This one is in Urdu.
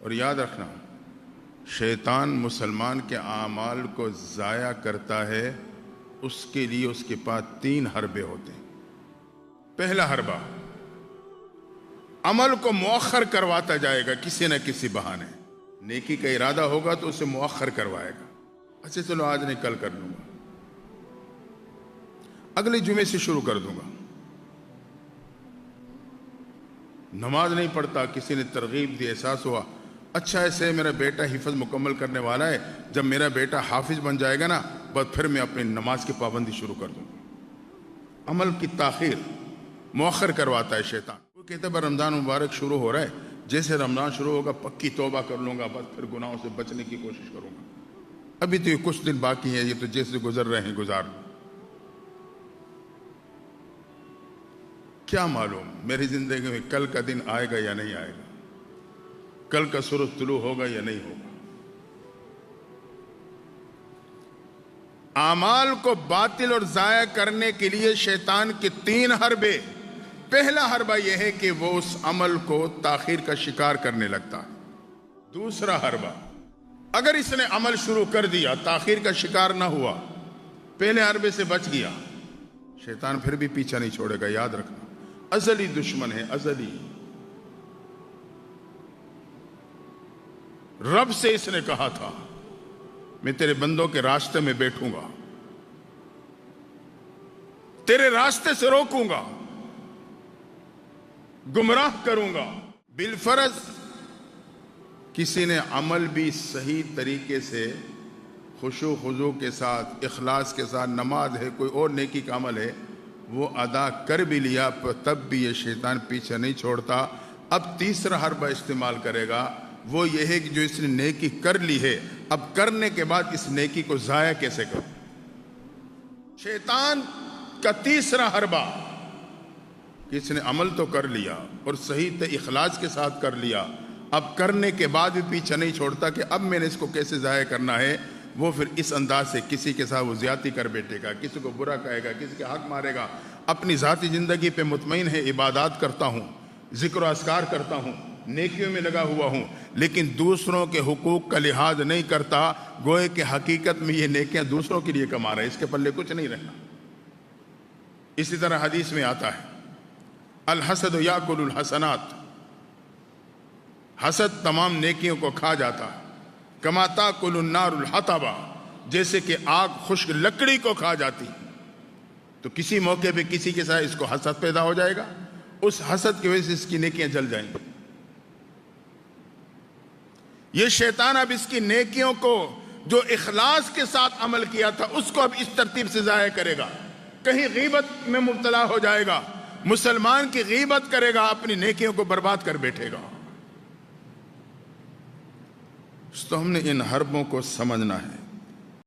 اور یاد رکھنا، شیطان مسلمان کے اعمال کو ضائع کرتا ہے، اس کے لیے اس کے پاس 3 حربے ہوتے ہیں۔ پہلا حربہ، عمل کو مؤخر کرواتا جائے گا کسی نہ کسی بہانے۔ نیکی کا ارادہ ہوگا تو اسے مؤخر کروائے گا، اچھا چلو آج نہیں کل کر لوں گا، اگلے جمعے سے شروع کر دوں گا۔ نماز نہیں پڑھتا، کسی نے ترغیب دی، احساس ہوا اچھا ایسے میرا بیٹا حفظ مکمل کرنے والا ہے، جب میرا بیٹا حافظ بن جائے گا نا بس پھر میں اپنی نماز کی پابندی شروع کر دوں گا۔ عمل کی تاخیر، مؤخر کرواتا ہے شیطان۔ وہ کہتا ہے رمضان مبارک شروع ہو رہا ہے، جیسے رمضان شروع ہوگا پکی توبہ کر لوں گا، بس پھر گناہوں سے بچنے کی کوشش کروں گا، ابھی تو یہ کچھ دن باقی ہیں، یہ تو جیسے گزر رہے ہیں گزار۔ کیا معلوم میری زندگی میں کل کا دن آئے گا یا نہیں آئے گا، کل کا سورج طلوع ہوگا یا نہیں ہوگا۔ اعمال کو باطل اور ضائع کرنے کے لیے شیطان کے 3 حربے۔ پہلا حربہ یہ ہے کہ وہ اس عمل کو تاخیر کا شکار کرنے لگتا ہے۔ دوسرا حربہ، اگر اس نے عمل شروع کر دیا، تاخیر کا شکار نہ ہوا، پہلے حربے سے بچ گیا، شیطان پھر بھی پیچھا نہیں چھوڑے گا۔ یاد رکھنا، ازلی دشمن ہے، ازلی۔ رب سے اس نے کہا تھا میں تیرے بندوں کے راستے میں بیٹھوں گا، تیرے راستے سے روکوں گا، گمراہ کروں گا۔ بالفرض کسی نے عمل بھی صحیح طریقے سے خشوع خضوع کے ساتھ، اخلاص کے ساتھ، نماز ہے، کوئی اور نیکی کا عمل ہے، وہ ادا کر بھی لیا، تب بھی یہ شیطان پیچھے نہیں چھوڑتا۔ اب تیسرا حربہ استعمال کرے گا، وہ یہ ہے کہ جو اس نے نیکی کر لی ہے، اب کرنے کے بعد اس نیکی کو ضائع کیسے کرو۔ شیطان کا تیسرا حربہ کہ اس نے عمل تو کر لیا اور صحیح اخلاص کے ساتھ کر لیا، اب کرنے کے بعد بھی پیچھے نہیں چھوڑتا کہ اب میں نے اس کو کیسے ضائع کرنا ہے۔ وہ پھر اس انداز سے کسی کے ساتھ وہ زیادتی کر بیٹھے گا، کسی کو برا کہے گا، کسی کے حق مارے گا۔ اپنی ذاتی زندگی پہ مطمئن ہے، عبادات کرتا ہوں، ذکر و اذکار کرتا ہوں، نیکیوں میں لگا ہوا ہوں، لیکن دوسروں کے حقوق کا لحاظ نہیں کرتا، گوئے کہ حقیقت میں یہ نیکیاں دوسروں کے لیے کما رہا ہے، اس کے پلے کچھ نہیں رہنا۔ اسی طرح حدیث میں آتا ہے الحسد یاکل الحسنات، حسد تمام نیکیوں کو کھا جاتا ہے۔ کما تاکل النار الحطب، جیسے کہ آگ خشک لکڑی کو کھا جاتی۔ تو کسی موقع پہ کسی کے ساتھ اس کو حسد پیدا ہو جائے گا، اس حسد کی وجہ سے اس کی نیکیاں جل جائیں گی۔ یہ شیطان اب اس کی نیکیوں کو جو اخلاص کے ساتھ عمل کیا تھا اس کو اب اس ترتیب سے ضائع کرے گا۔ کہیں غیبت میں مبتلا ہو جائے گا، مسلمان کی غیبت کرے گا، اپنی نیکیوں کو برباد کر بیٹھے گا۔ تو ہم نے ان حربوں کو سمجھنا ہے۔